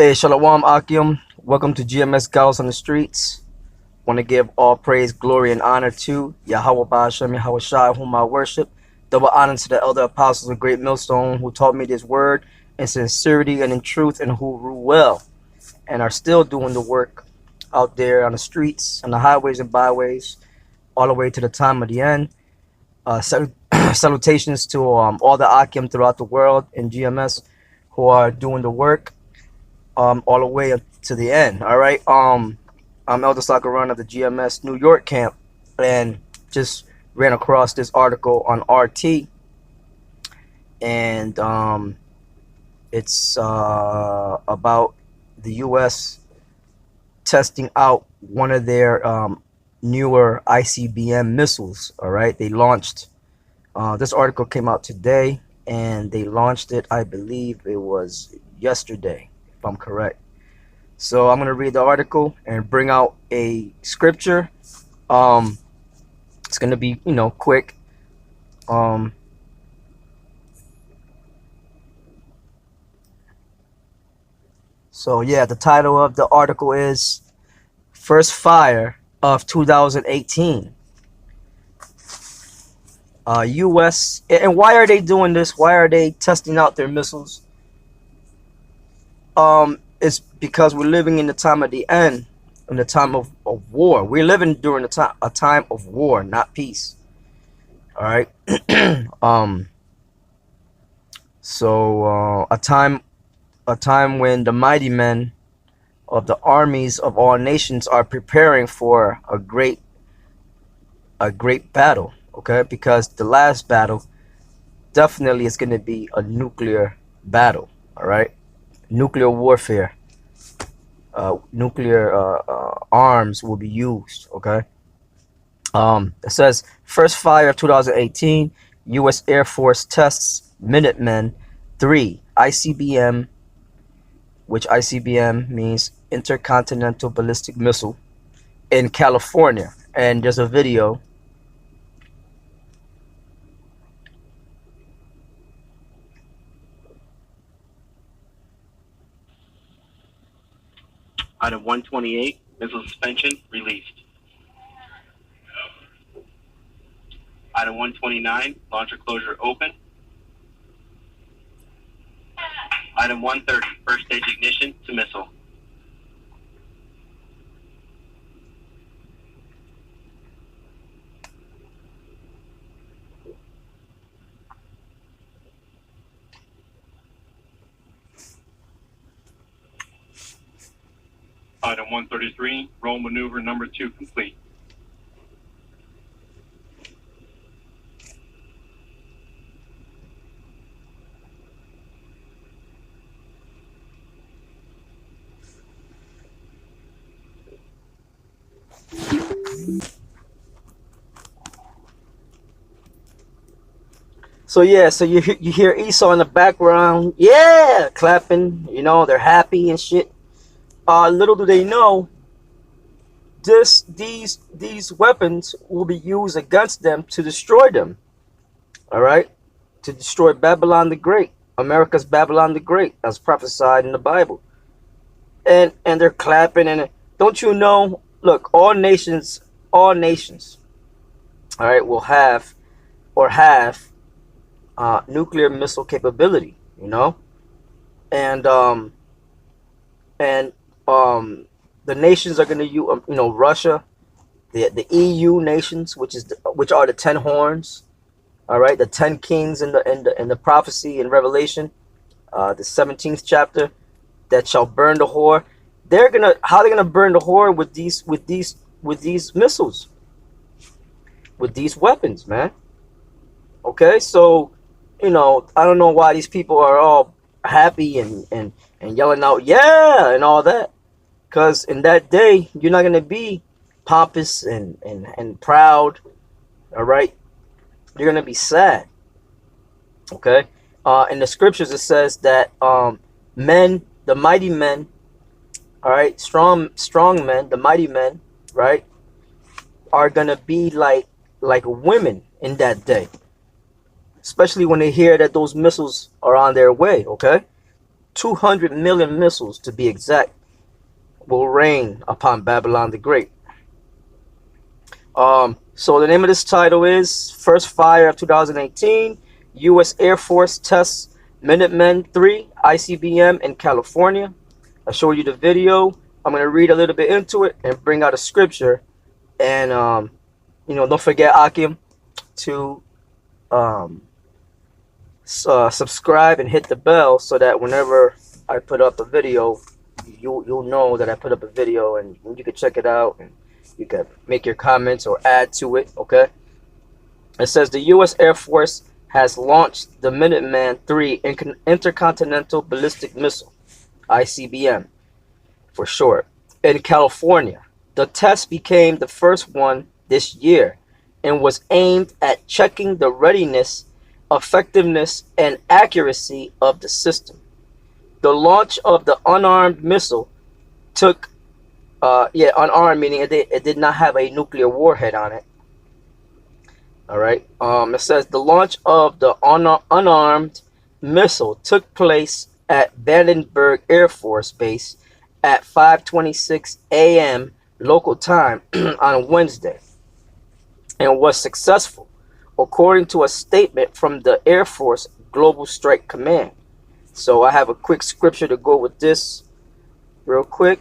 Hey, Shalom Akim. Welcome to GMS Gals on the Streets. Want to give all praise, glory, and honor to Yahweh Ba'ashem, Yahweh Shai, whom I worship. Double honor to the elder apostles of Great Millstone who taught me this word in sincerity and in truth, and who rule well and are still doing the work out there on the streets, on the highways and byways, all the way to the time of the end. Salutations to all the Akim throughout the world in GMS who are doing the work all the way up to the end. All right. I'm Elder Soccer Run of the GMS New York camp, and just ran across this article on RT, and it's about the U.S. testing out one of their newer ICBM missiles. All right, they launched. This article came out today, and they launched it, I believe it was yesterday, if I'm correct. So I'm going to read the article and bring out a scripture. It's going to be, quick. So yeah, the title of the article is First Fire of 2018. U.S. And why are they doing this? Why are they testing out their missiles? It's because we're living in the time of the end, in the time of war. We're living during a time of war, not peace. All right. So a time when the mighty men of the armies of all nations are preparing for a great battle. Okay, because the last battle definitely is going to be a nuclear battle. All right. Nuclear warfare, nuclear arms will be used. Okay. It says first fire of 2018, U.S. Air Force tests Minutemen 3 ICBM, which ICBM means intercontinental ballistic missile, in California. And there's a video. Item 128, missile suspension released. Item 129, launcher closure open. Item 130, first stage ignition to missile. Item 133, roll maneuver number 2 complete. So yeah, so you hear Esau in the background, yeah, clapping. They're happy and shit. Little do they know, these weapons will be used against them to destroy them. All right, to destroy Babylon the Great, America's Babylon the Great, as prophesied in the Bible. And they're clapping, and don't you know? Look, all nations, all right, will have nuclear missile capability. And the nations are going to use, Russia, the EU nations, which are the 10 horns. All right, the 10 kings in the prophecy in Revelation, the 17th chapter, that shall burn the whore. How they're gonna burn the whore with these missiles, with these weapons, man. Okay, so I don't know why these people are all happy and yelling out, yeah, and all that. Because in that day, you're not going to be pompous and proud. All right. You're going to be sad. Okay. In the scriptures, it says that men, the mighty men, all right, strong men, the mighty men, right, are going to be like women in that day. Especially when they hear that those missiles are on their way. Okay. 200 million missiles to be exact, will rain upon Babylon the Great. So the name of this title is First Fire of 2018, U.S. Air Force tests Minutemen III ICBM in California. I showed you the video. I'm going to read a little bit into it and bring out a scripture. And, don't forget, Akim, to subscribe and hit the bell so that whenever I put up a video, you'll know that I put up a video and you can check it out and you can make your comments or add to it. Okay. It says the U.S. Air Force has launched the Minuteman III intercontinental ballistic missile, ICBM for short, in California. The test became the first one this year and was aimed at checking the readiness, effectiveness, and accuracy of the system. The launch of the unarmed missile took, unarmed meaning it did not have a nuclear warhead on it. All right. It says the launch of the unarmed missile took place at Vandenberg Air Force Base at 5:26 a.m. local time on Wednesday and was successful, according to a statement from the Air Force Global Strike Command. So I have a quick scripture to go with this real quick.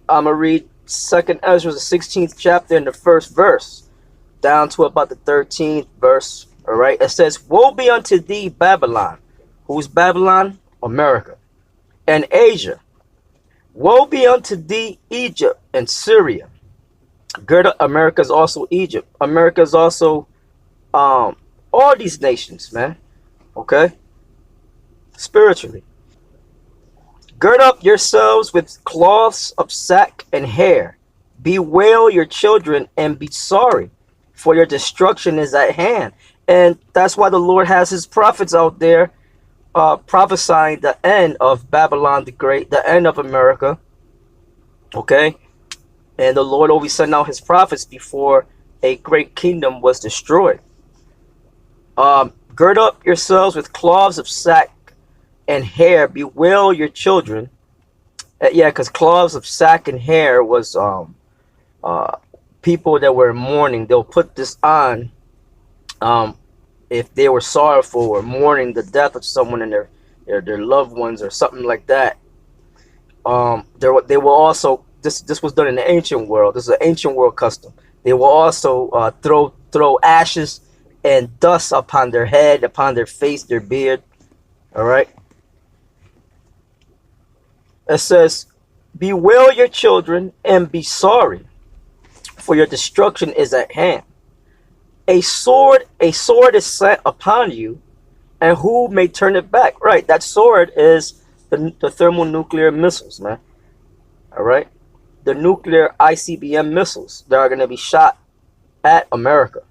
I'm going to read 2nd Ezra, the 16th chapter and the 1st verse, down to about the 13th verse. All right. It says, woe be unto thee, Babylon. Who's Babylon? America. And Asia. Woe be unto thee, Egypt and Syria. America is also Egypt. America is also all these nations, man. Okay. Spiritually. Gird up yourselves with cloths of sack and hair. Bewail your children and be sorry, for your destruction is at hand. And that's why the Lord has his prophets out there prophesying the end of Babylon the Great, the end of America. Okay? And the Lord always sent out his prophets before a great kingdom was destroyed. Gird up yourselves with cloths of sack and hair. Bewail your children. Because cloths of sack and hair was people that were mourning. They'll put this on if they were sorrowful or mourning the death of someone in their loved ones or something like that. They will also, this was done in the ancient world. This is an ancient world custom. They will also throw ashes and dust upon their head, upon their face, their beard. All right. It says, bewail your children and be sorry, for your destruction is at hand. A sword is sent upon you, and who may turn it back? Right, that sword is the thermonuclear missiles, man. All right, the nuclear ICBM missiles that are going to be shot at America.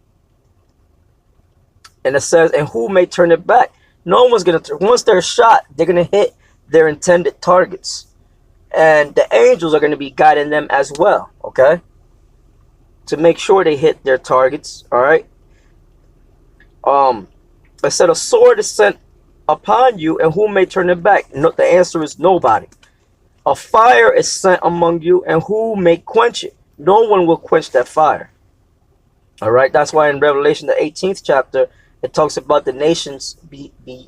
And it says, and who may turn it back? No one's going to. Once they're shot, they're going to hit their intended targets, and the angels are going to be guiding them as well. Okay, to make sure they hit their targets. All right. I said a sword is sent upon you, and who may turn it back? No, the answer is nobody. A fire is sent among you, and who may quench it? No one will quench that fire. All right. That's why in Revelation, the 18th chapter, it talks about the nations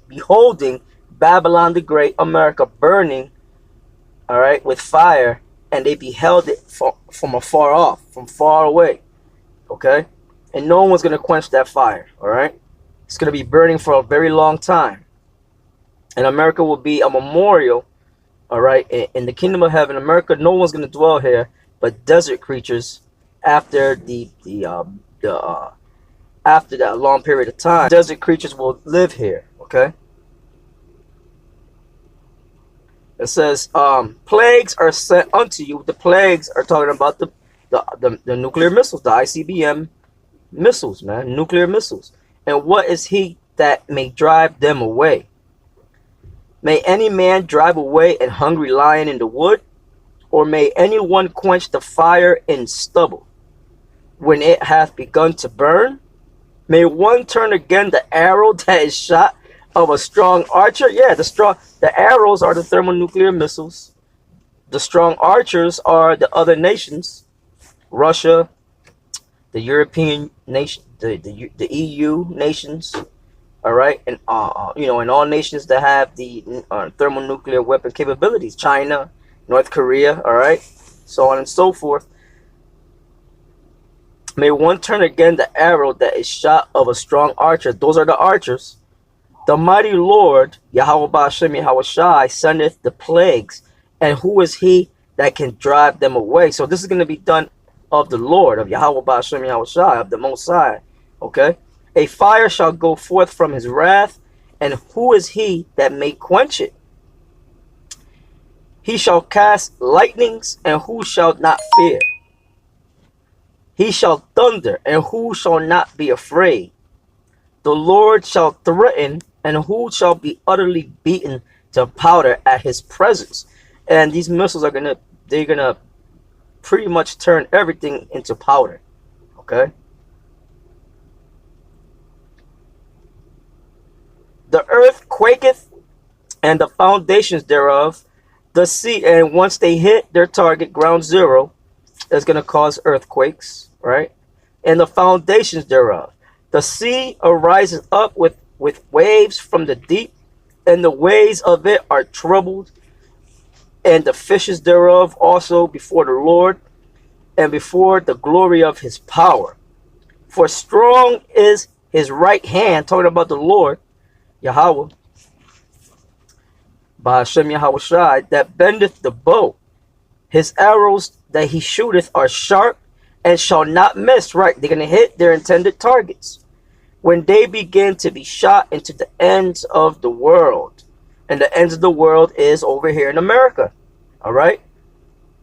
beholding Babylon the Great, America, burning, all right, with fire, and they beheld it from afar off, from far away. Okay. And no one's going to quench that fire. All right. It's going to be burning for a very long time. And America will be a memorial. All right. In the kingdom of heaven, America, no one's going to dwell here but desert creatures after after that long period of time. Desert creatures will live here. Okay. It says, plagues are sent unto you. The plagues are talking about the nuclear missiles, the ICBM missiles, man, nuclear missiles. And what is he that may drive them away? May any man drive away an hungry lion in the wood? Or may any one quench the fire in stubble, when it hath begun to burn? May one turn again the arrow that is shot of a strong archer? Yeah, the arrows are the thermonuclear missiles. The strong archers are the other nations, Russia, the European nation, the EU nations. All right, and and all nations that have the thermonuclear weapon capabilities, China, North Korea. All right, so on and so forth. May one turn again the arrow that is shot of a strong archer. Those are the archers. The mighty Lord, Yahweh Ba'ashem Yahweh Shai, sendeth the plagues. And who is he that can drive them away? So this is going to be done of the Lord, of Yahweh Ba'ashem Yahweh Shai, of the Most High. Okay? A fire shall go forth from his wrath. And who is he that may quench it? He shall cast lightnings, and who shall not fear? He shall thunder, and who shall not be afraid? The Lord shall threaten, and who shall be utterly beaten to powder at his presence? And these missiles they're gonna pretty much turn everything into powder. Okay. The earth quaketh, and the foundations thereof, the sea, and once they hit their target, ground zero, is gonna cause earthquakes, right? And the foundations thereof. The sea arises up with waves from the deep, and the waves of it are troubled, and the fishes thereof also before the Lord, and before the glory of his power. For strong is his right hand, talking about the Lord, Yahweh, Ba'ashem Yahweh Shai, that bendeth the bow. His arrows that he shooteth are sharp, and shall not miss, right? They're going to hit their intended targets. When they begin to be shot into the ends of the world. And the ends of the world is over here in America. All right?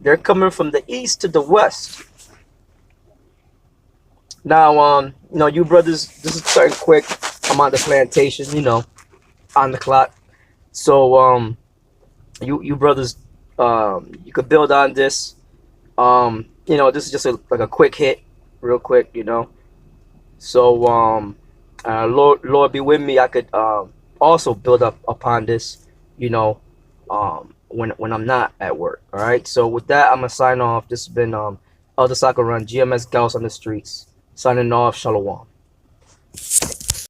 They're coming from the east to the west. Now, you brothers, this is starting quick. I'm on the plantation, on the clock. So, you brothers, you could build on this. This is just like a quick hit, real quick, So, Lord be with me. I could also build up upon this, when I'm not at work. All right. So with that, I'm gonna sign off. This has been Elder Soccer Run, GMS Gauss on the streets. Signing off. Shalom.